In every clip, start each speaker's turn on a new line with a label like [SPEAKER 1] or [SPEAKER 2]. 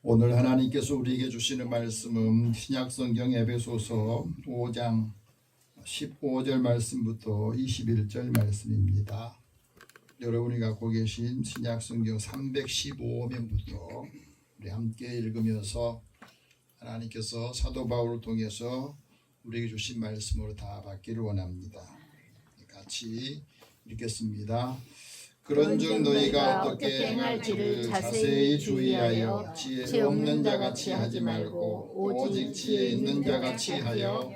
[SPEAKER 1] 오늘 하나님께서 우리에게 주시는 말씀은 신약성경 에베소서 5장 15절 말씀부터 21절 말씀입니다. 여러분이 갖고 계신 신약성경 315면부터 우리 함께 읽으면서 하나님께서 사도 바울을 통해서 우리에게 주신 말씀으로 다 받기를 원합니다. 같이 읽겠습니다. 그런즉 너희가 어떻게 행할지를 자세히 주의하여 지혜 없는 자같이 하지 말고 오직 지혜 있는 자같이 하여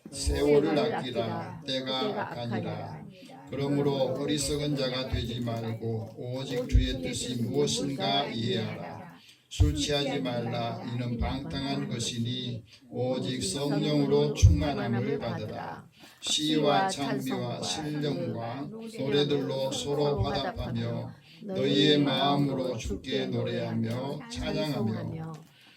[SPEAKER 1] 세월을 아끼라. 때가 악하니라. 그러므로 어리석은 자가 되지 말고 오직 주의 뜻이 무엇인가 이해하라. 술 취하지 말라. 이는 방탕한 것이니 오직 성령으로 충만함을 받으라. 시와 찬미와 신령과 노래들로 서로 화답하며 너희의 마음으로 주께 노래하며 찬양하며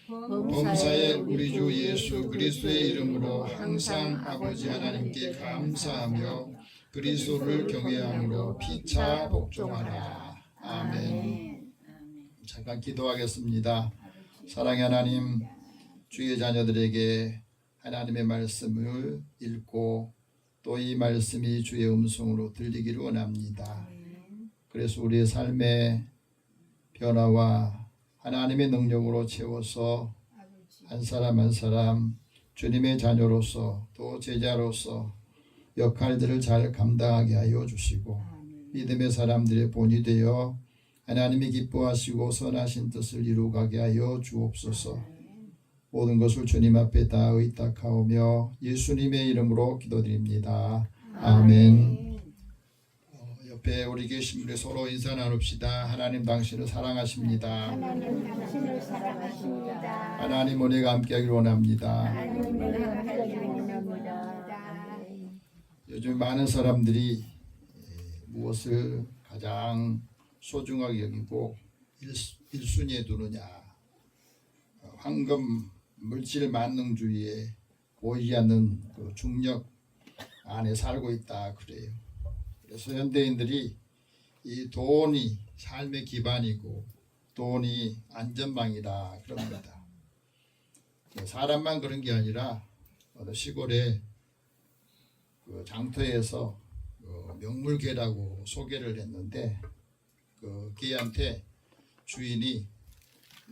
[SPEAKER 1] 범사에 우리 주 예수 그리스도의 이름으로 항상 아버지 하나님께 감사하며 그리스도를 경외함으로 피차 복종하라. 아멘. 잠깐 기도하겠습니다. 사랑의 하나님, 주의 자녀들에게 하나님의 말씀을 읽고 또 이 말씀이 주의 음성으로 들리기를 원합니다. 그래서 우리의 삶의 변화와 하나님의 능력으로 채워서 한 사람 한 사람 주님의 자녀로서 또 제자로서 역할들을 잘 감당하게 하여 주시고 믿음의 사람들의 본이 되어 하나님이 기뻐하시고 선하신 뜻을 이루가게 하여 주옵소서. 모든 것을 주님 앞에 다 의탁하오며 예수님의 이름으로 기도드립니다. 아멘. 옆에 우리 계신 분이 서로 인사 나눕시다. 하나님 당신을 사랑하십니다.
[SPEAKER 2] 하나님 당신을 사랑하십니다.
[SPEAKER 1] 하나님 은혜가 함께하기를 원합니다.
[SPEAKER 2] 하나님 은혜가 함께하기를 원합니다.
[SPEAKER 1] 요즘 많은 사람들이 무엇을 가장 소중하게 여기고 1순위에 두느냐. 황금 물질 만능주의에 보이지 않는 그 중력 안에 살고 있다 그래요. 그래서 현대인들이 이 돈이 삶의 기반이고 돈이 안전망이다 그럽니다. 사람만 그런 게 아니라 어느 시골에 그 장터에서 그 명물개라고 소개를 했는데 그 개한테 주인이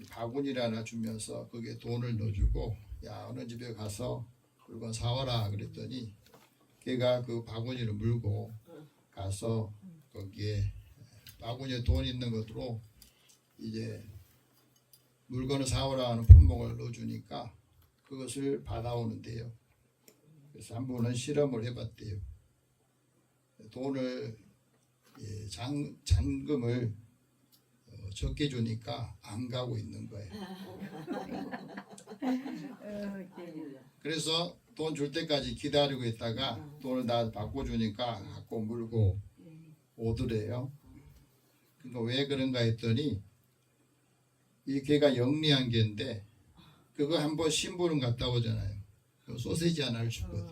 [SPEAKER 1] 바구니를 하나 주면서 거기에 돈을 넣어주고 야 어느 집에 가서 물건 사와라 그랬더니 걔가 그 바구니를 물고 가서 거기에 바구니에 돈 있는 것으로 이제 물건을 사오라 하는 품목을 넣어주니까 그것을 받아오는데요. 그래서 한 번은 실험을 해봤대요. 돈을 잔금을 적게 주니까 안 가고 있는 거예요. 그래서 돈 줄 때까지 기다리고 있다가 돈을 다 바꿔주니까 갖고 물고 오더래요. 그러니까 왜 그런가 했더니 이 개가 영리한 개인데 그거 한번 심부름 갔다 오잖아요. 소세지 하나를 주거든.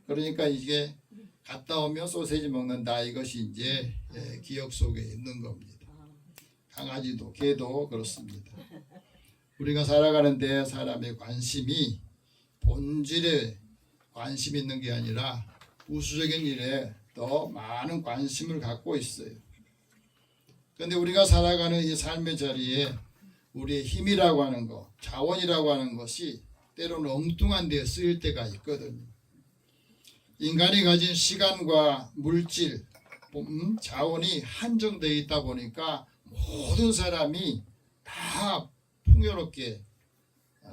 [SPEAKER 1] 그러니까 이게 갔다 오면 소세지 먹는다. 이것이 이제 기억 속에 있는 겁니다. 강아지도 개도 그렇습니다. 우리가 살아가는데 사람의 관심이 본질에 관심이 있는 게 아니라 우수적인 일에 더 많은 관심을 갖고 있어요. 그런데 우리가 살아가는 이 삶의 자리에 우리의 힘이라고 하는 것, 자원이라고 하는 것이 때로는 엉뚱한 데에 쓰일 때가 있거든요. 인간이 가진 시간과 물질, 자원이 한정되어 있다 보니까 모든 사람이 다 풍요롭게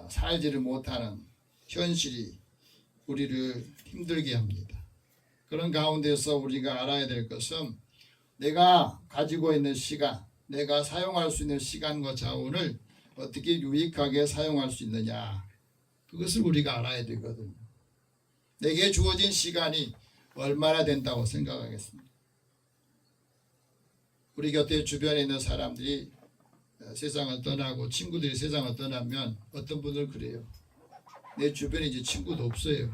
[SPEAKER 1] 살지를 못하는 현실이 우리를 힘들게 합니다. 그런 가운데서 우리가 알아야 될 것은 내가 가지고 있는 시간, 내가 사용할 수 있는 시간과 자원을 어떻게 유익하게 사용할 수 있느냐. 그것을 우리가 알아야 되거든요. 내게 주어진 시간이 얼마나 된다고 생각하겠습니까? 우리 곁에 주변에 있는 사람들이 세상을 떠나고 친구들이 세상을 떠나면 어떤 분들 그래요. 내 주변에 이제 친구도 없어요.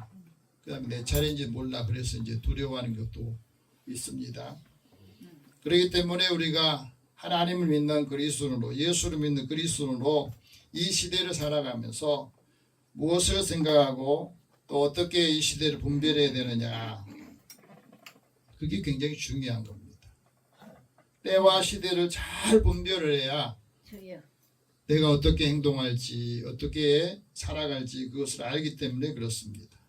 [SPEAKER 1] 그 다음에 내 차례인지 몰라. 그래서 이제 두려워하는 것도 있습니다. 그렇기 때문에 우리가 하나님을 믿는 그리스도인으로, 예수를 믿는 그리스도인으로 이 시대를 살아가면서 무엇을 생각하고 또 어떻게 이 시대를 분별해야 되느냐, 그게 굉장히 중요한 겁니다. 때와 시대를 잘 분별을 해야
[SPEAKER 2] 주여.
[SPEAKER 1] 내가 어떻게 행동할지, 어떻게 살아갈지 그것을 알기 때문에 그렇습니다.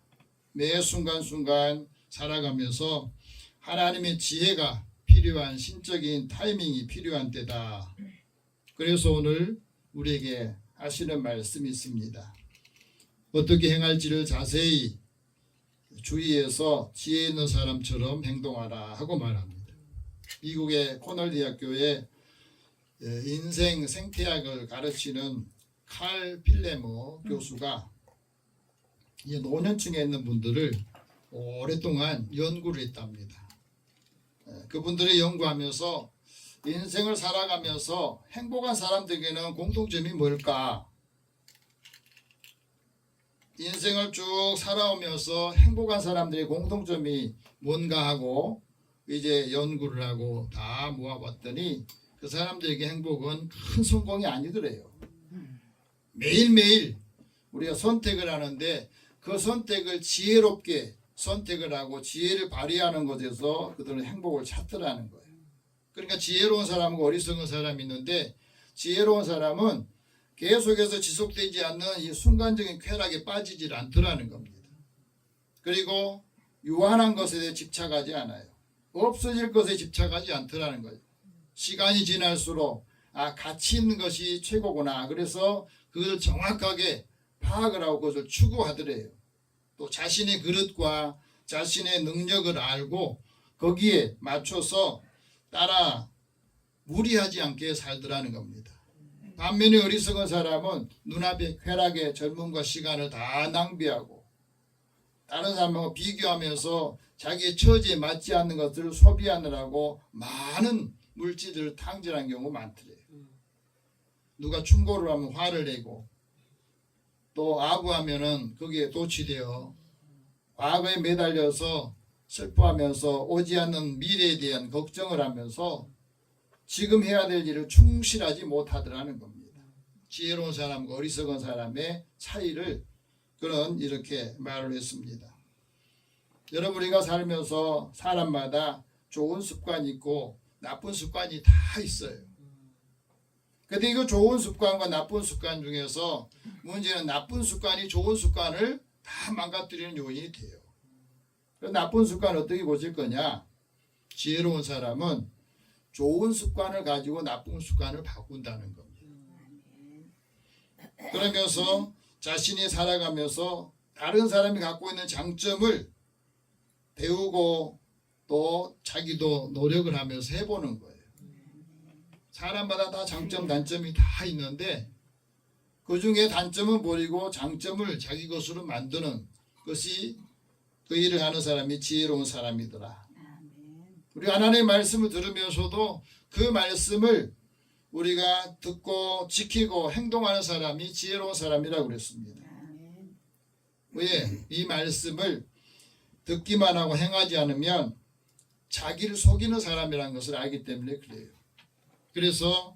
[SPEAKER 1] 매 순간순간 살아가면서 하나님의 지혜가 필요한, 신적인 타이밍이 필요한 때다. 그래서 오늘 우리에게 하시는 말씀이 있습니다. 어떻게 행할지를 자세히 주의해서 지혜 있는 사람처럼 행동하라 하고 말합니다. 미국의 코넬 대학교에 인생 생태학을 가르치는 칼 필레머 교수가 이 노년층에 있는 분들을 오랫동안 연구를 했답니다. 그분들이 연구하면서 인생을 살아가면서 행복한 사람들에게는 공통점이 뭘까? 인생을 쭉 살아오면서 행복한 사람들의 공통점이 뭔가 하고 이제 연구를 하고 다 모아봤더니 그 사람들에게 행복은 큰 성공이 아니더래요. 매일매일 우리가 선택을 하는데 그 선택을 지혜롭게 선택을 하고 지혜를 발휘하는 것에서 그들은 행복을 찾더라는 거예요. 그러니까 지혜로운 사람과 어리석은 사람이 있는데 지혜로운 사람은 계속해서 지속되지 않는 이 순간적인 쾌락에 빠지질 않더라는 겁니다. 그리고 유한한 것에 대해 집착하지 않아요. 없어질 것에 집착하지 않더라는 거예요. 시간이 지날수록 가치 있는 것이 최고구나. 그래서 그걸 정확하게 파악을 하고 그것을 추구하더래요. 또 자신의 그릇과 자신의 능력을 알고 거기에 맞춰서 따라 무리하지 않게 살더라는 겁니다. 반면에 어리석은 사람은 눈앞의 쾌락의 젊음과 시간을 다 낭비하고 다른 사람하고 비교하면서 자기의 처지에 맞지 않는 것들을 소비하느라고 많은 물질들을 탕진하는 경우가 많더래요. 누가 충고를 하면 화를 내고 또 아부하면은 거기에 도취되어 과거에 매달려서 슬퍼하면서 오지 않는 미래에 대한 걱정을 하면서 지금 해야 될 일을 충실하지 못하더라는 겁니다. 지혜로운 사람과 어리석은 사람의 차이를 그는 이렇게 말을 했습니다. 여러분, 우리가 살면서 사람마다 좋은 습관이 있고 나쁜 습관이 다 있어요. 근데 이거 좋은 습관과 나쁜 습관 중에서 문제는 나쁜 습관이 좋은 습관을 다 망가뜨리는 요인이 돼요. 나쁜 습관을 어떻게 고칠 거냐? 지혜로운 사람은 좋은 습관을 가지고 나쁜 습관을 바꾼다는 겁니다. 그러면서 자신이 살아가면서 다른 사람이 갖고 있는 장점을 배우고 또 자기도 노력을 하면서 해보는 거예요. 사람마다 다 장점, 단점이 다 있는데 그 중에 단점은 버리고 장점을 자기 것으로 만드는 것이 그 일을 하는 사람이 지혜로운 사람이더라. 우리 하나님의 말씀을 들으면서도 그 말씀을 우리가 듣고 지키고 행동하는 사람이 지혜로운 사람이라고 그랬습니다. 왜? 이 말씀을 듣기만 하고 행하지 않으면 자기를 속이는 사람이라는 것을 알기 때문에 그래요. 그래서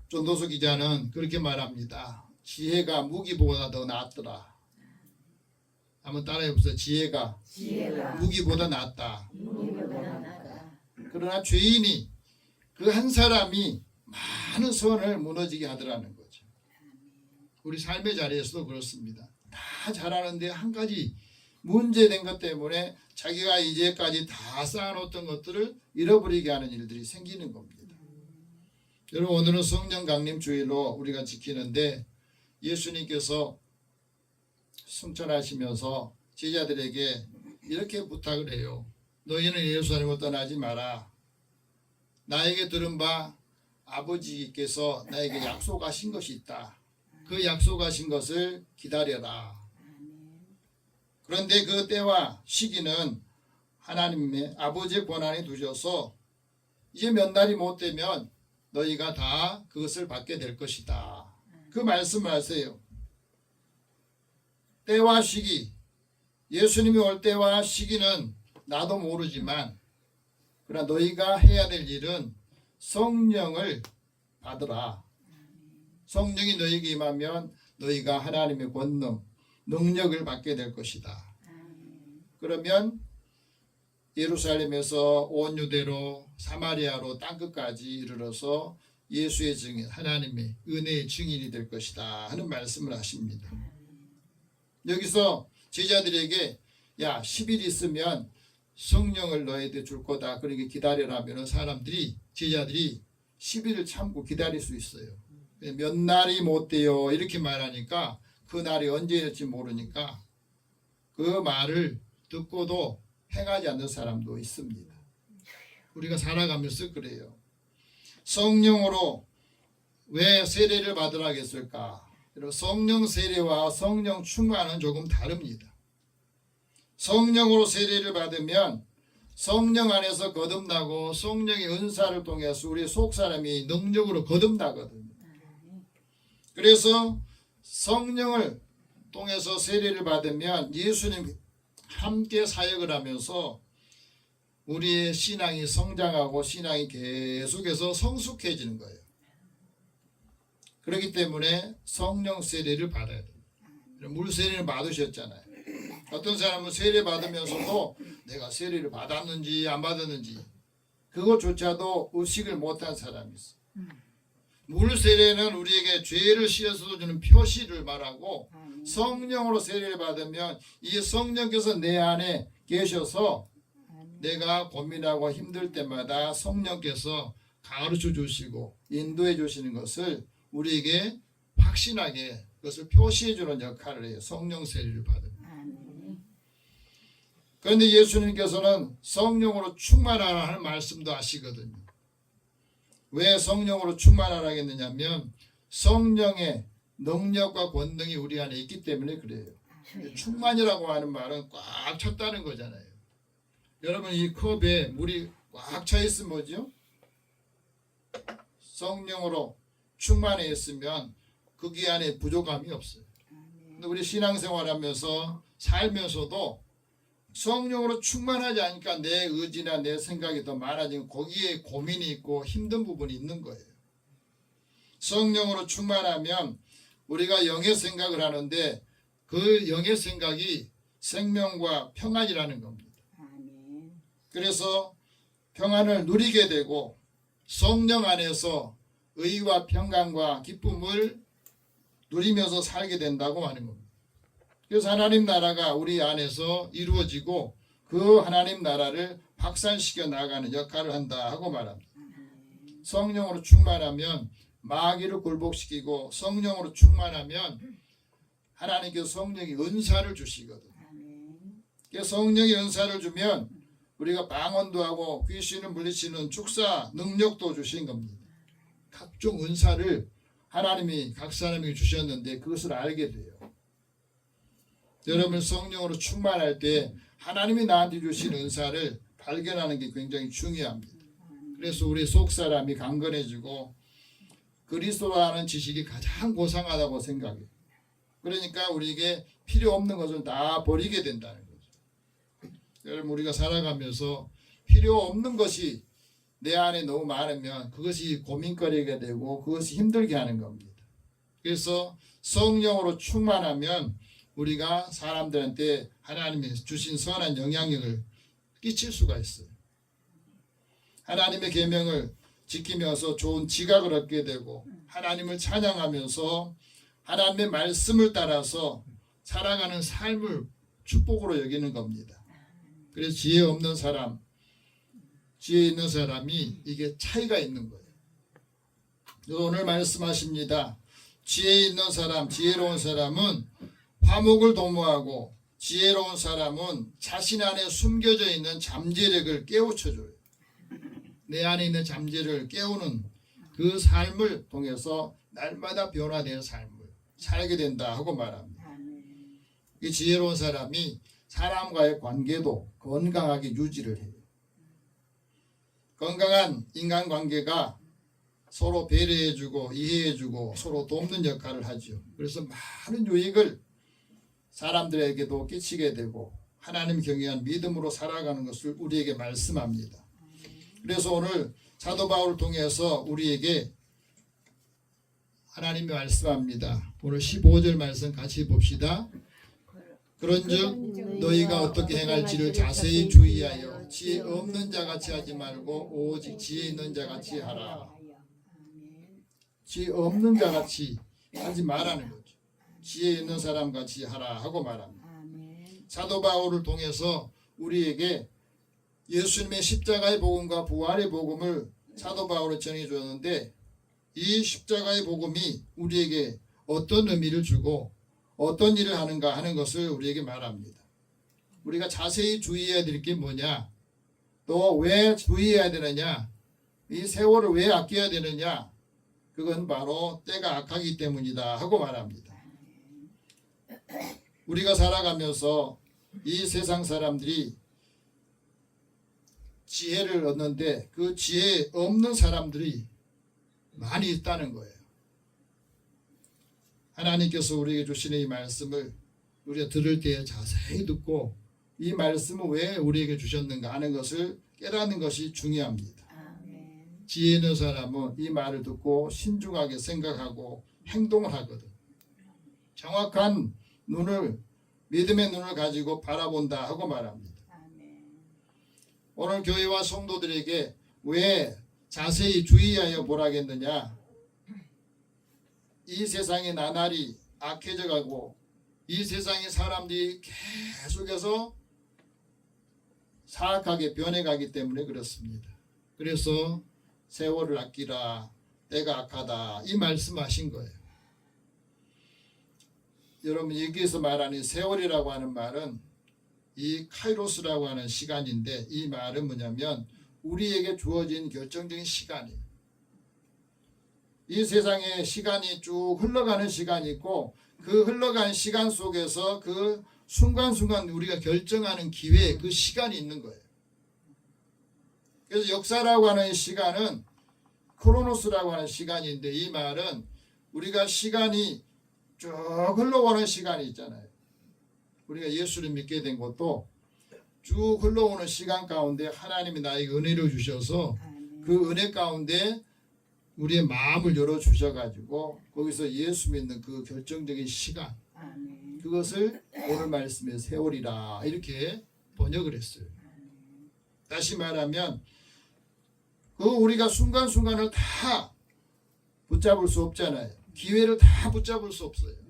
[SPEAKER 1] 전도서 기자는 그렇게 말합니다. 지혜가 무기보다 더 낫더라. 한번 따라해 보세요. 지혜가 무기보다 낫다. 그러나 죄인이 그 한 사람이 많은 선을 무너지게 하더라는 거죠. 우리 삶의 자리에서도 그렇습니다. 다 잘하는데 한 가지 문제된 것 때문에 자기가 이제까지 다 쌓아놓았던 것들을 잃어버리게 하는 일들이 생기는 겁니다. 여러분, 오늘은 성령 강림 주일로 우리가 지키는데 예수님께서 승천하시면서 제자들에게 이렇게 부탁을 해요. 너희는 예루살렘을 떠나지 마라. 나에게 들은 바 아버지께서 나에게 약속하신 것이 있다. 그 약속하신 것을 기다려라. 그런데 그 때와 시기는 하나님의 아버지의 권한에 두셔서 이제 몇 날이 못 되면 너희가 다 그것을 받게 될 것이다. 그 말씀을 하세요. 때와 시기, 예수님이 올 때와 시기는 나도 모르지만 그러나 너희가 해야 될 일은 성령을 받으라. 성령이 너희에게 임하면 너희가 하나님의 권능, 능력을 받게 될 것이다. 그러면 예루살렘에서 온 유대로 사마리아로 땅끝까지 이르러서 예수의 증인, 하나님의 은혜의 증인이 될 것이다 하는 말씀을 하십니다. 여기서 제자들에게 야 10일 있으면 성령을 너희한테 줄 거다. 그러니까 기다리라면 사람들이 제자들이 10일을 참고 기다릴 수 있어요. 몇 날이 못 돼요 이렇게 말하니까 그 날이 언제일지 모르니까 그 말을 듣고도 행하지 않는 사람도 있습니다. 우리가 살아가면서 그래요. 성령으로 왜 세례를 받으라 했을까? 성령 세례와 성령 충만은 조금 다릅니다. 성령으로 세례를 받으면 성령 안에서 거듭나고 성령의 은사를 통해서 우리 속사람이 능력으로 거듭나거든요. 그래서 성령을 통해서 세례를 받으면 예수님 함께 사역을 하면서 우리의 신앙이 성장하고 신앙이 계속해서 성숙해지는 거예요. 그렇기 때문에 성령 세례를 받아야 돼요. 물 세례를 받으셨잖아요. 어떤 사람은 세례 받으면서도 내가 세례를 받았는지 안 받았는지 그것조차도 의식을 못한 사람이 있어요. 물 세례는 우리에게 죄를 씻어서 주는 표시를 말하고 성령으로 세례를 받으면 이 성령께서 내 안에 계셔서 내가 고민하고 힘들 때마다 성령께서 가르쳐 주시고 인도해 주시는 것을 우리에게 확신하게 그것을 표시해 주는 역할을 해요. 성령 세례를 받으면. 그런데 예수님께서는 성령으로 충만하라 하는 말씀도 하시거든요. 왜 성령으로 충만하라 했느냐면 성령의 능력과 권능이 우리 안에 있기 때문에 그래요. 충만이라고 하는 말은 꽉 찼다는 거잖아요. 여러분 이 컵에 물이 꽉 차 있으면 뭐죠? 성령으로 충만해 있으면 거기 안에 부족함이 없어요. 근데 우리 신앙생활하면서 살면서도 성령으로 충만하지 않으니까 내 의지나 내 생각이 더 많아지고 거기에 고민이 있고 힘든 부분이 있는 거예요. 성령으로 충만하면 우리가 영의 생각을 하는데 그 영의 생각이 생명과 평안이라는 겁니다. 그래서 평안을 누리게 되고 성령 안에서 의와 평강과 기쁨을 누리면서 살게 된다고 하는 겁니다. 그래서 하나님 나라가 우리 안에서 이루어지고 그 하나님 나라를 확산시켜 나가는 역할을 한다 하고 말합니다. 성령으로 충만하면 마귀를 굴복시키고 성령으로 충만하면 하나님께서 성령의 은사를 주시거든요. 그래서 성령의 은사를 주면 우리가 방언도 하고 귀신을 물리치는 축사 능력도 주신 겁니다. 각종 은사를 하나님이 각 사람에게 주셨는데 그것을 알게 돼요. 여러분 성령으로 충만할 때 하나님이 나한테 주신 은사를 발견하는 게 굉장히 중요합니다. 그래서 우리 속사람이 강건해지고 그리스도라는 지식이 가장 고상하다고 생각해요. 그러니까 우리에게 필요 없는 것을 다 버리게 된다는 거죠. 여러분 우리가 살아가면서 필요 없는 것이 내 안에 너무 많으면 그것이 고민거리가 되고 그것이 힘들게 하는 겁니다. 그래서 성령으로 충만하면 우리가 사람들한테 하나님이 주신 선한 영향력을 끼칠 수가 있어요. 하나님의 계명을 지키면서 좋은 지각을 얻게 되고 하나님을 찬양하면서 하나님의 말씀을 따라서 살아가는 삶을 축복으로 여기는 겁니다. 그래서 지혜 없는 사람, 지혜 있는 사람이 이게 차이가 있는 거예요. 오늘 말씀하십니다. 지혜 있는 사람, 지혜로운 사람은 화목을 도모하고 지혜로운 사람은 자신 안에 숨겨져 있는 잠재력을 깨우쳐줘요. 내 안에 있는 잠재력을 깨우는 그 삶을 통해서 날마다 변화되는 삶을 살게 된다 하고 말합니다. 이 지혜로운 사람이 사람과의 관계도 건강하게 유지를 해요. 건강한 인간관계가 서로 배려해주고 이해해주고 서로 돕는 역할을 하죠. 그래서 많은 유익을 사람들에게도 끼치게 되고 하나님 경외한 믿음으로 살아가는 것을 우리에게 말씀합니다. 그래서 오늘 사도 바울을 통해서 우리에게 하나님이 말씀합니다. 오늘 15절 말씀 같이 봅시다. 그런즉 너희가 어떻게 행할지를 자세히 주의하여 지혜 없는 자같이 하지 말고 오직 지혜 있는 자같이 하라. 지혜 없는 자같이 하지 말라는 거죠. 지혜 있는 사람같이 하라 하고 말합니다. 사도 바울을 통해서 우리에게 예수님의 십자가의 복음과 부활의 복음을 사도 바울이 전해주었는데, 이 십자가의 복음이 우리에게 어떤 의미를 주고 어떤 일을 하는가 하는 것을 우리에게 말합니다. 우리가 자세히 주의해야 될 게 뭐냐, 또 왜 주의해야 되느냐, 이 세월을 왜 아껴야 되느냐, 그건 바로 때가 악하기 때문이다 하고 말합니다. 우리가 살아가면서 이 세상 사람들이 지혜를 얻는데 그 지혜 없는 사람들이 많이 있다는 거예요. 하나님께서 우리에게 주시는 이 말씀을 우리가 들을 때 자세히 듣고 이 말씀을 왜 우리에게 주셨는가 하는 것을 깨닫는 것이 중요합니다. 지혜 있는 사람은 이 말을 듣고 신중하게 생각하고 행동을 하거든. 정확한 눈을, 믿음의 눈을 가지고 바라본다 하고 말합니다. 오늘 교회와 성도들에게 왜 자세히 주의하여 보라겠느냐, 이 세상이 나날이 악해져 가고 이 세상의 사람들이 계속해서 사악하게 변해가기 때문에 그렇습니다. 그래서 세월을 아끼라, 때가 악하다, 이 말씀하신 거예요. 여러분, 여기에서 말하는 세월이라고 하는 말은 이 카이로스라고 하는 시간인데, 이 말은 뭐냐면 우리에게 주어진 결정적인 시간이에요. 이 세상에 시간이 쭉 흘러가는 시간이 있고, 그 흘러가는 시간 속에서 그 순간순간 우리가 결정하는 기회, 그 시간이 있는 거예요. 그래서 역사라고 하는 시간은 크로노스라고 하는 시간인데, 이 말은 우리가 시간이 쭉 흘러오는 시간이 있잖아요. 우리가 예수를 믿게 된 것도 쭉 흘러오는 시간 가운데 하나님이 나에게 은혜를 주셔서 그 은혜 가운데 우리의 마음을 열어주셔가지고 거기서 예수 믿는 그 결정적인 시간, 그것을 오늘 말씀에 세월이라 이렇게 번역을 했어요. 다시 말하면 그 우리가 순간순간을 다 붙잡을 수 없잖아요. 기회를 다 붙잡을 수 없어요.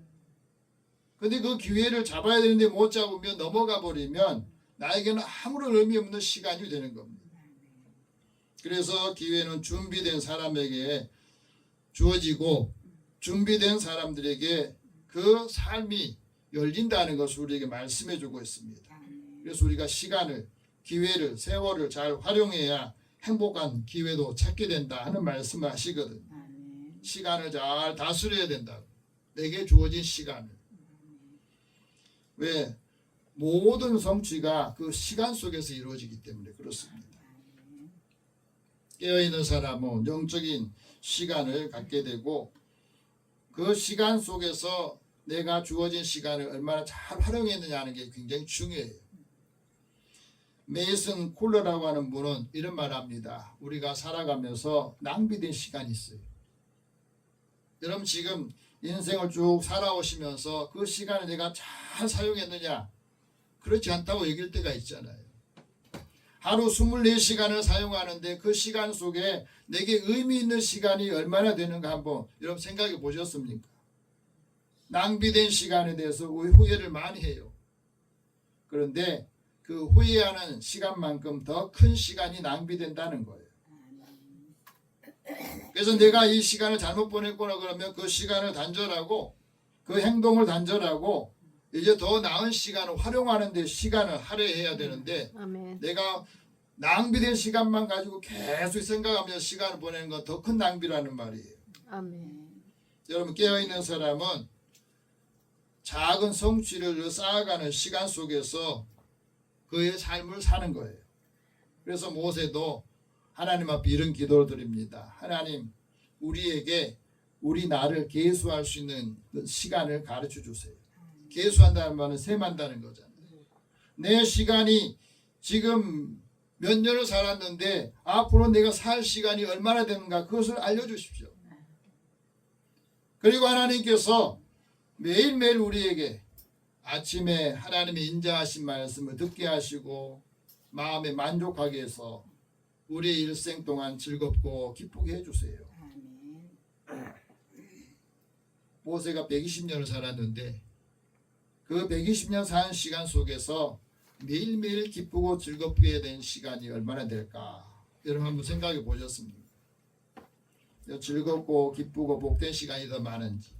[SPEAKER 1] 근데 그 기회를 잡아야 되는데 못 잡으면 넘어가 버리면 나에게는 아무런 의미 없는 시간이 되는 겁니다. 그래서 기회는 준비된 사람에게 주어지고 준비된 사람들에게 그 삶이 열린다는 것을 우리에게 말씀해 주고 있습니다. 그래서 우리가 시간을, 기회를, 세월을 잘 활용해야 행복한 기회도 찾게 된다 하는 말씀을 하시거든요. 시간을 잘 다스려야 된다. 내게 주어진 시간을. 왜? 모든 성취가 그 시간 속에서 이루어지기 때문에 그렇습니다. 깨어있는 사람은 영적인 시간을 갖게 되고 그 시간 속에서 내가 주어진 시간을 얼마나 잘 활용했느냐 하는 게 굉장히 중요해요. 메이슨 콜러라고 하는 분은 이런 말 합니다. 우리가 살아가면서 낭비된 시간이 있어요. 여러분, 지금 인생을 쭉 살아오시면서 그 시간을 내가 잘 사용했느냐? 그렇지 않다고 얘기할 때가 있잖아요. 하루 24시간을 사용하는데 그 시간 속에 내게 의미 있는 시간이 얼마나 되는가 한번 여러분 생각해 보셨습니까? 낭비된 시간에 대해서 후회를 많이 해요. 그런데 그 후회하는 시간만큼 더 큰 시간이 낭비된다는 거예요. 그래서 내가 이 시간을 잘못 보냈구나 그러면 그 시간을 단절하고 그 행동을 단절하고 이제 더 나은 시간을 활용하는 데 시간을 할애해야 되는데, 내가 낭비된 시간만 가지고 계속 생각하면서 시간을 보내는 건 더 큰 낭비라는 말이에요. 여러분, 깨어있는 사람은 작은 성취를 쌓아가는 시간 속에서 그의 삶을 사는 거예요. 그래서 모세도 하나님 앞에 이런 기도를 드립니다. 하나님, 우리에게 우리 나를 계수할 수 있는 그 시간을 가르쳐 주세요. 계수한다는 말은 셈한다는 거잖아요. 내 시간이 지금 몇 년을 살았는데 앞으로 내가 살 시간이 얼마나 되는가 그것을 알려주십시오. 그리고 하나님께서 매일매일 우리에게 아침에 하나님의 인자하신 말씀을 듣게 하시고 마음에 만족하게 해서 우리의 일생 동안 즐겁고 기쁘게 해주세요. 모세가 120년을 살았는데 그 120년 사는 시간 속에서 매일매일 기쁘고 즐겁게 된 시간이 얼마나 될까? 여러분 한번 생각해 보셨습니까? 즐겁고 기쁘고 복된 시간이 더 많은지,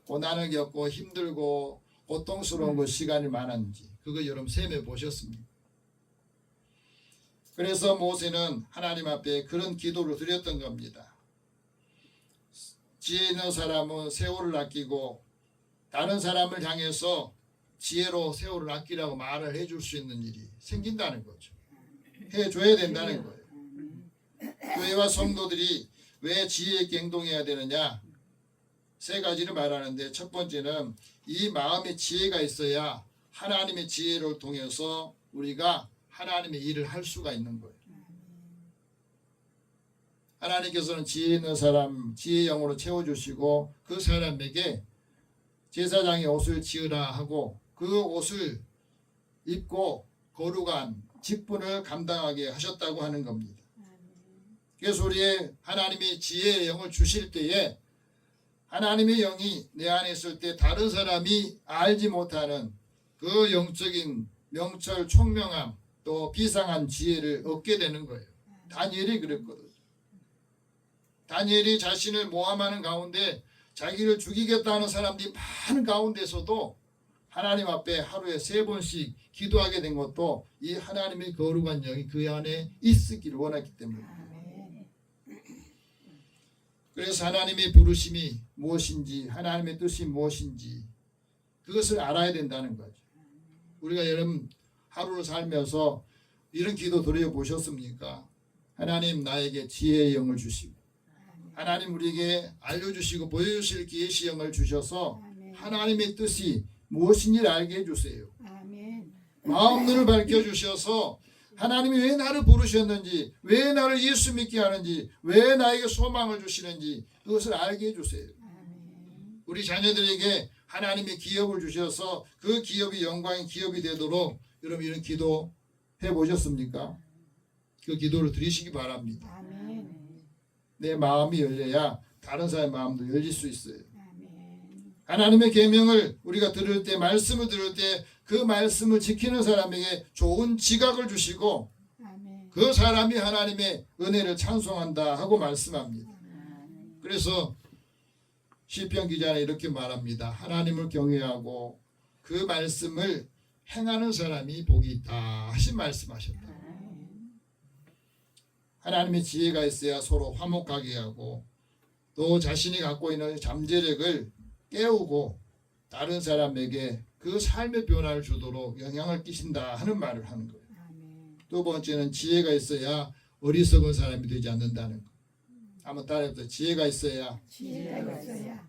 [SPEAKER 1] 고난을 겪고 힘들고 고통스러운 그 시간이 많은지 그거 여러분 셈해 보셨습니까? 그래서 모세는 하나님 앞에 그런 기도를 드렸던 겁니다. 지혜 있는 사람은 세월을 아끼고 다른 사람을 향해서 지혜로 세월을 아끼라고 말을 해줄 수 있는 일이 생긴다는 거죠. 해줘야 된다는 거예요. 교회와 성도들이 왜 지혜 있게 행동해야 되느냐? 세 가지를 말하는데 첫 번째는 이 마음에 지혜가 있어야 하나님의 지혜를 통해서 우리가 하나님의 일을 할 수가 있는 거예요. 하나님께서는 지혜 있는 사람, 지혜의 영으로 채워주시고 그 사람에게 제사장의 옷을 지으라 하고 그 옷을 입고 거룩한 직분을 감당하게 하셨다고 하는 겁니다. 그래서 우리의 하나님의 지혜의 영을 주실 때에 하나님의 영이 내 안에 있을 때 다른 사람이 알지 못하는 그 영적인 명철, 총명함 또 비상한 지혜를 얻게 되는 거예요. 다니엘이 그랬거든요. 다니엘이 자신을 모함하는 가운데 자기를 죽이겠다는 사람들이 많은 가운데서도 하나님 앞에 하루에 3번씩 기도하게 된 것도 이 하나님의 거룩한 영이 그 안에 있기를 원했기 때문입니다. 그래서 하나님의 부르심이 무엇인지 하나님의 뜻이 무엇인지 그것을 알아야 된다는 거죠. 우리가 여러분 하루를 살면서 이런 기도 드려보셨습니까? 하나님 나에게 지혜의 영을 주시고 하나님 우리에게 알려주시고 보여주실 계시 영을 주셔서 하나님의 뜻이 무엇인지를 알게 해주세요. 마음 눈을 밝혀주셔서 하나님이 왜 나를 부르셨는지, 왜 나를 예수 믿게 하는지, 왜 나에게 소망을 주시는지 그것을 알게 해주세요. 우리 자녀들에게 하나님의 기업을 주셔서 그 기업이 영광의 기업이 되도록 여러분 이런 기도 해보셨습니까? 그 기도를 드리시기 바랍니다. 내 마음이 열려야 다른 사람의 마음도 열릴 수 있어요. 하나님의 계명을 우리가 들을 때, 말씀을 들을 때 그 말씀을 지키는 사람에게 좋은 지각을 주시고 그 사람이 하나님의 은혜를 찬송한다 하고 말씀합니다. 그래서 시편 기자는 이렇게 말합니다. 하나님을 경외하고 그 말씀을 행하는 사람이 복이 있다 하신 말씀하셨다. 하나님의 지혜가 있어야 서로 화목하게 하고 또 자신이 갖고 있는 잠재력을 깨우고 다른 사람에게 그 삶의 변화를 주도록 영향을 끼친다 하는 말을 하는 거예요. 두 번째는 지혜가 있어야 어리석은 사람이 되지 않는다는 거. 한번 따라해보세요. 지혜가 있어야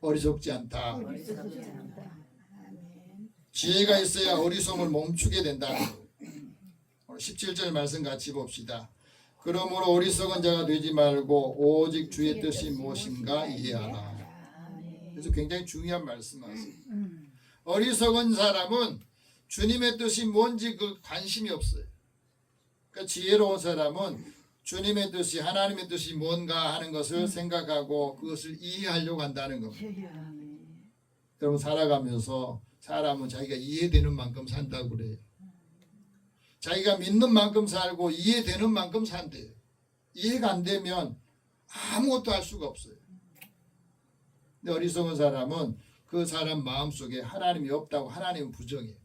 [SPEAKER 1] 어리석지 않다. 지혜가 있어야 어리석음을 멈추게 된다는 거예요. 오늘 17절 말씀 같이 봅시다. 그러므로 어리석은 자가 되지 말고 오직 주의 뜻이 무엇인가 이해하라. 그래서 굉장히 중요한 말씀하세요. 어리석은 사람은 주님의 뜻이 뭔지 그 관심이 없어요. 그러니까 지혜로운 사람은 주님의 뜻이 하나님의 뜻이 뭔가 하는 것을 생각하고 그것을 이해하려고 한다는 겁니다. 여러분 살아가면서 사람은 자기가 이해되는 만큼 산다고 그래요. 자기가 믿는 만큼 살고 이해되는 만큼 산대요. 이해가 안 되면 아무것도 할 수가 없어요. 근데 어리석은 사람은 그 사람 마음속에 하나님이 없다고 하나님은 부정해요.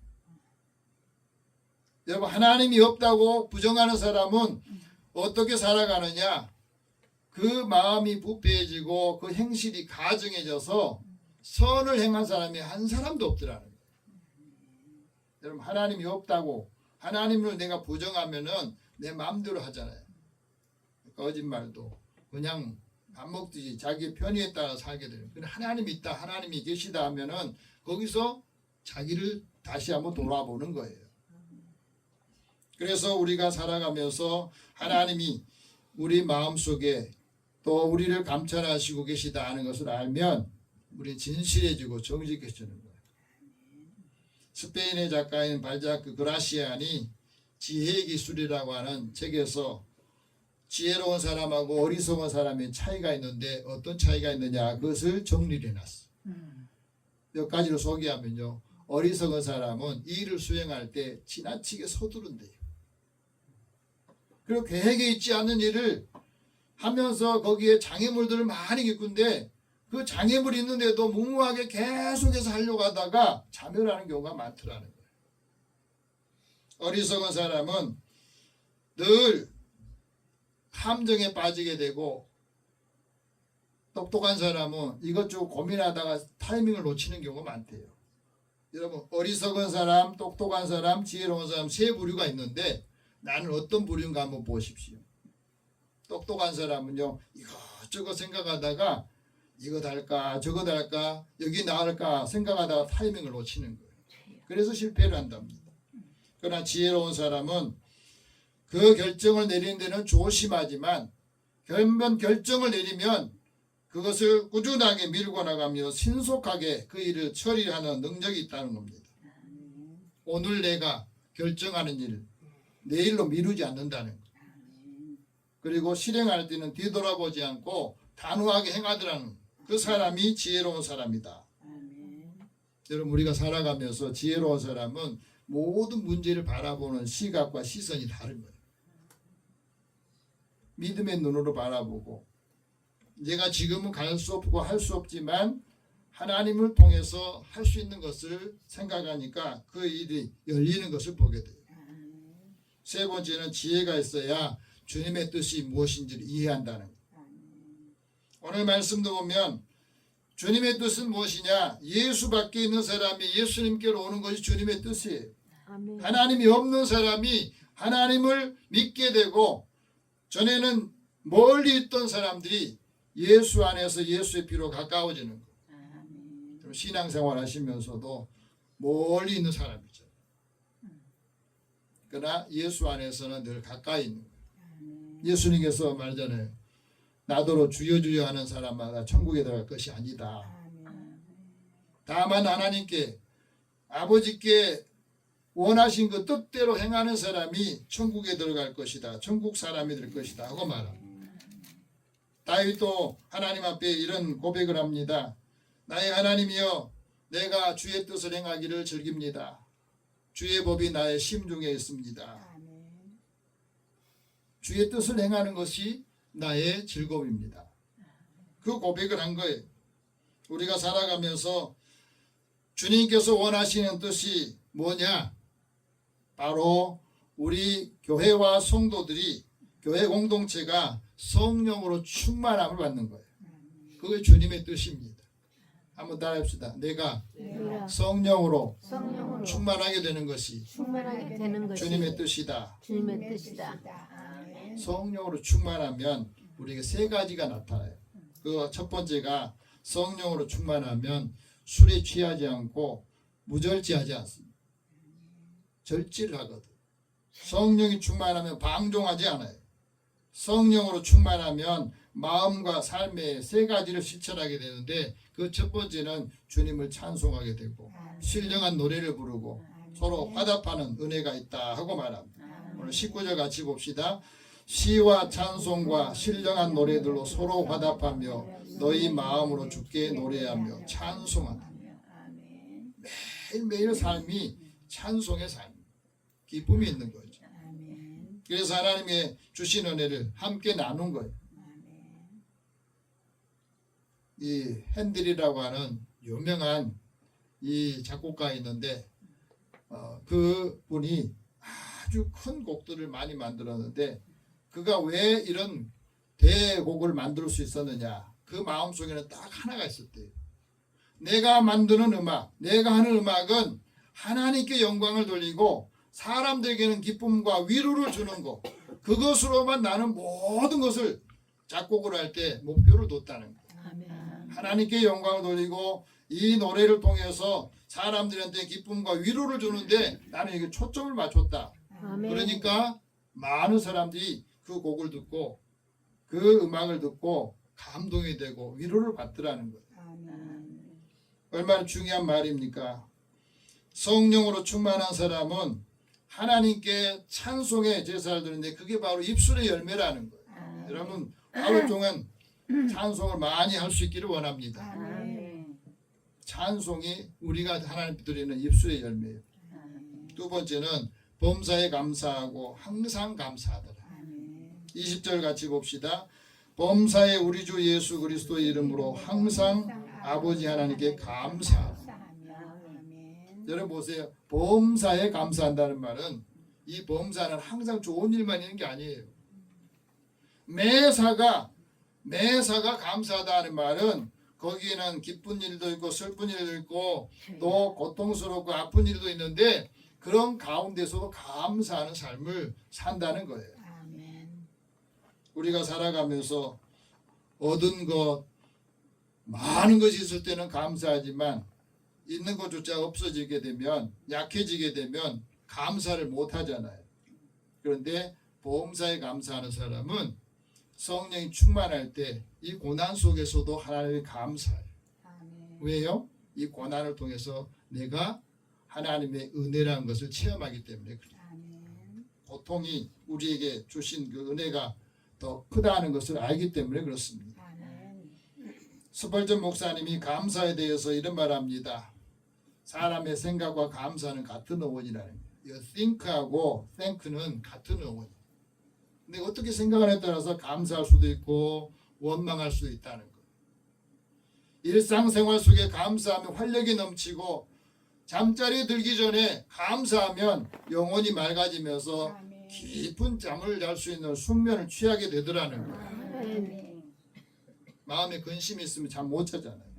[SPEAKER 1] 여러분 하나님이 없다고 부정하는 사람은 어떻게 살아가느냐? 그 마음이 부패해지고 그 행실이 가증해져서 선을 행한 사람이 한 사람도 없더라는 거예요. 여러분 하나님이 없다고 하나님을 내가 부정하면은 내 마음대로 하잖아요. 거짓말도 그냥 밥 먹듯이 자기 편의에 따라 살게 돼요. 근데 하나님이 있다, 하나님이 계시다 하면은 거기서 자기를 다시 한번 돌아보는 거예요. 그래서 우리가 살아가면서 하나님이 우리 마음속에 또 우리를 감찰하시고 계시다 하는 것을 알면 우리는 진실해지고 정직해지는 거예요. 스페인의 작가인 발자크 그라시안이 지혜의 기술이라고 하는 책에서 지혜로운 사람하고 어리석은 사람의 차이가 있는데 어떤 차이가 있느냐 그것을 정리를 해놨어. 몇 가지로 소개하면요. 어리석은 사람은 일을 수행할 때 지나치게 서두른대요. 그리고 계획에 있지 않는 일을 하면서 거기에 장애물들을 많이 겪는데 그 장애물이 있는데도 무모하게 계속해서 하려고 하다가 자멸하는 경우가 많더라는 거예요. 어리석은 사람은 늘 함정에 빠지게 되고 똑똑한 사람은 이것저것 고민하다가 타이밍을 놓치는 경우가 많대요. 여러분 어리석은 사람, 똑똑한 사람, 지혜로운 사람 세 부류가 있는데 나는 어떤 부류인가 한번 보십시오. 똑똑한 사람은요 이것저것 생각하다가 이거 달까 저거 달까 여기 나을까 생각하다가 타이밍을 놓치는 거예요. 그래서 실패를 한답니다. 그러나 지혜로운 사람은 그 결정을 내리는 데는 조심하지만 한번 결정을 내리면 그것을 꾸준하게 밀고 나가며 신속하게 그 일을 처리하는 능력이 있다는 겁니다. 오늘 내가 결정하는 일을 내일로 미루지 않는다는 것. 그리고 실행할 때는 뒤돌아보지 않고 단호하게 행하더라는 그 사람이 지혜로운 사람이다. 여러분 우리가 살아가면서 지혜로운 사람은 모든 문제를 바라보는 시각과 시선이 다른 거예요. 믿음의 눈으로 바라보고 내가 지금은 갈 수 없고 할 수 없지만 하나님을 통해서 할 수 있는 것을 생각하니까 그 일이 열리는 것을 보게 돼요. 세 번째는 지혜가 있어야 주님의 뜻이 무엇인지를 이해한다는 거예요. 오늘 말씀도 보면 주님의 뜻은 무엇이냐? 예수 밖에 있는 사람이 예수님께로 오는 것이 주님의 뜻이에요.
[SPEAKER 2] 아멘.
[SPEAKER 1] 하나님이 없는 사람이 하나님을 믿게 되고 전에는 멀리 있던 사람들이 예수 안에서 예수의 피로 가까워지는 거예요. 신앙생활 하시면서도 멀리 있는 사람이죠. 그러나 예수 안에서는 늘 가까이 있는 거예요. 예수님께서 말하잖아요. 나더러 주여 주여 하는 사람마다 천국에 들어갈 것이 아니다. 다만 하나님께 아버지께 원하신 그 뜻대로 행하는 사람이 천국에 들어갈 것이다. 천국 사람이 될 것이다 하고 말합니다. 다윗도 하나님 앞에 이런 고백을 합니다. 나의 하나님이여 내가 주의 뜻을 행하기를 즐깁니다. 주의 법이 나의 심중에 있습니다. 주의 뜻을 행하는 것이 나의 즐거움입니다. 그 고백을 한 거예요. 우리가 살아가면서 주님께서 원하시는 뜻이 뭐냐? 바로 우리 교회와 성도들이 교회 공동체가 성령으로 충만함을 받는 거예요. 그게 주님의 뜻입니다. 한번 따라합시다. 내가 성령으로 충만하게 되는 것이
[SPEAKER 2] 충만하게 되는 것이
[SPEAKER 1] 주님의 뜻이다.
[SPEAKER 2] 주님의 뜻이다.
[SPEAKER 1] 성령으로 충만하면 우리에게 세 가지가 나타나요. 그 첫 번째가 성령으로 충만하면 술에 취하지 않고 무절제하지 않습니다. 절제를 하거든. 성령이 충만하면 방종하지 않아요. 성령으로 충만하면 마음과 삶의 세 가지를 실천하게 되는데 그 첫 번째는 주님을 찬송하게 되고 신령한 노래를 부르고 서로 화답하는 은혜가 있다 하고 말합니다. 오늘 19절 같이 봅시다. 시와 찬송과 신령한 노래들로 서로 화답하며 너희 마음으로 주께 노래하며 찬송하다. 매일매일 삶이 찬송의 삶, 기쁨이 있는 거죠. 그래서 하나님의 주신 은혜를 함께 나눈 거예요. 이 핸들이라고 하는 유명한 이 작곡가 있는데 그 분이 아주 큰 곡들을 많이 만들었는데 그가 왜 이런 대곡을 만들 수 있었느냐? 그 마음속에는 딱 하나가 있었대요. 내가 만드는 음악, 내가 하는 음악은 하나님께 영광을 돌리고 사람들에게는 기쁨과 위로를 주는 것, 그것으로만 나는 모든 것을 작곡을 할 때 목표를 뒀다는 거예요. 하나님께 영광을 돌리고 이 노래를 통해서 사람들한테 기쁨과 위로를 주는데 나는 이게 초점을 맞췄다.
[SPEAKER 2] 아멘.
[SPEAKER 1] 그러니까 많은 사람들이 그 곡을 듣고 그 음악을 듣고 감동이 되고 위로를 받더라는 거예요. 얼마나 중요한 말입니까? 성령으로 충만한 사람은 하나님께 찬송의 제사를 드리는데 그게 바로 입술의 열매라는 거예요. 여러분 하루 동안 찬송을 많이 할 수 있기를 원합니다. 찬송이 우리가 하나님 드리는 입술의 열매예요. 두 번째는 범사에 감사하고 항상 감사하더라. 20절 같이 봅시다. 범사에 우리 주 예수 그리스도의 이름으로 항상 아버지 하나님께 감사하라. 여러분 보세요. 범사에 감사한다는 말은 이 범사는 항상 좋은 일만 있는 게 아니에요. 매사가 감사하다는 말은 거기에는 기쁜 일도 있고 슬픈 일도 있고 또 고통스럽고 아픈 일도 있는데 그런 가운데서도 감사하는 삶을 산다는 거예요. 우리가 살아가면서 얻은 것 많은 것이 있을 때는 감사하지만 있는 것조차 없어지게 되면 약해지게 되면 감사를 못 하잖아요. 그런데 보험사에 감사하는 사람은 성령이 충만할 때 이 고난 속에서도 하나님께 감사해요. 왜요? 이 고난을 통해서 내가 하나님의 은혜라는 것을 체험하기 때문에 그래요. 고통이 우리에게 주신 그 은혜가 더 크다는 것을 알기 때문에 그렇습니다. 스펄전 목사님이 감사에 대해서 이런 말합니다. 사람의 생각과 감사는 같은 어원이라는 거예요. think하고 thank는 같은 어원이에요. 근데 어떻게 생각하느냐에 따라서 감사할 수도 있고 원망할 수도 있다는 거예요. 일상생활 속에 감사하면 활력이 넘치고 잠자리에 들기 전에 감사하면 영혼이 맑아지면서 깊은 잠을 잘 수 있는 숙면을 취하게 되더라는 거예요. 마음에 근심이 있으면 잠 못 자잖아요.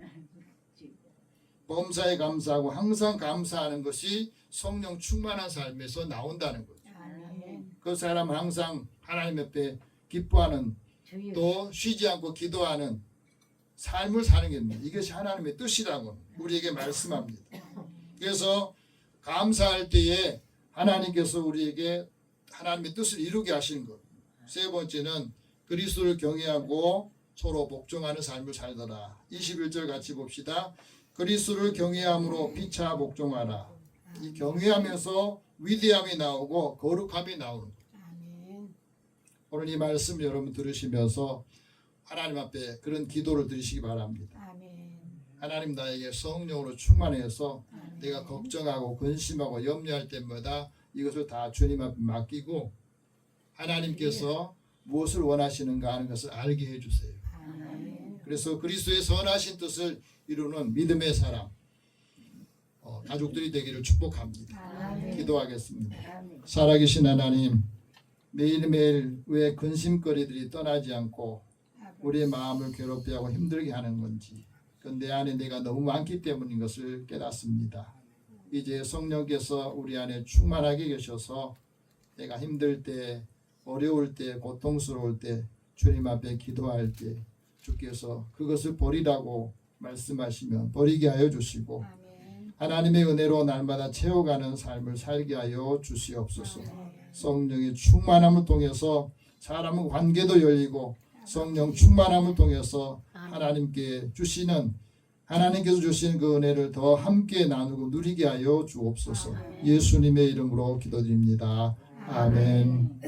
[SPEAKER 1] 범사에 감사하고 항상 감사하는 것이 성령 충만한 삶에서 나온다는 거죠. 그 사람은 항상 하나님 앞에 기뻐하는 또 쉬지 않고 기도하는 삶을 사는 겁니다. 이것이 하나님의 뜻이라고 우리에게 말씀합니다. 그래서 감사할 때에 하나님께서 우리에게 하나님의 뜻을 이루게 하신 것. 세 번째는 그리스도를 경외하고 서로 복종하는 삶을 살더라. 21절 같이 봅시다. 그리스도를 경외함으로 피차 복종하라. 이 경외하면서 위대함이 나오고 거룩함이 나오는 거예요. 오늘 이 말씀 여러분 들으시면서 하나님 앞에 그런 기도를 드리시기 바랍니다. 하나님 나에게 성령으로 충만해서 내가 걱정하고 근심하고 염려할 때마다 이것을 다 주님 앞에 맡기고 하나님께서 무엇을 원하시는가 하는 것을 알게 해주세요. 그래서 그리스도의 선하신 뜻을 이루는 믿음의 사람 가족들이 되기를 축복합니다. 기도하겠습니다. 살아계신 하나님, 매일매일 왜 근심거리들이 떠나지 않고 우리의 마음을 괴롭게 하고 힘들게 하는 건지 그건 내 안에 내가 너무 많기 때문인 것을 깨닫습니다. 이제 성령께서 우리 안에 충만하게 계셔서 내가 힘들 때, 어려울 때, 고통스러울 때, 주님 앞에 기도할 때 주께서 그것을 버리라고 말씀하시면 버리게 하여 주시고 하나님의 은혜로 날마다 채워가는 삶을 살게 하여 주시옵소서. 성령의 충만함을 통해서 사람의 관계도 열리고 성령 충만함을 통해서 하나님께서 주시는 그 은혜를 더 함께 나누고 누리게 하여 주옵소서. 예수님의 이름으로 기도드립니다. 아멘.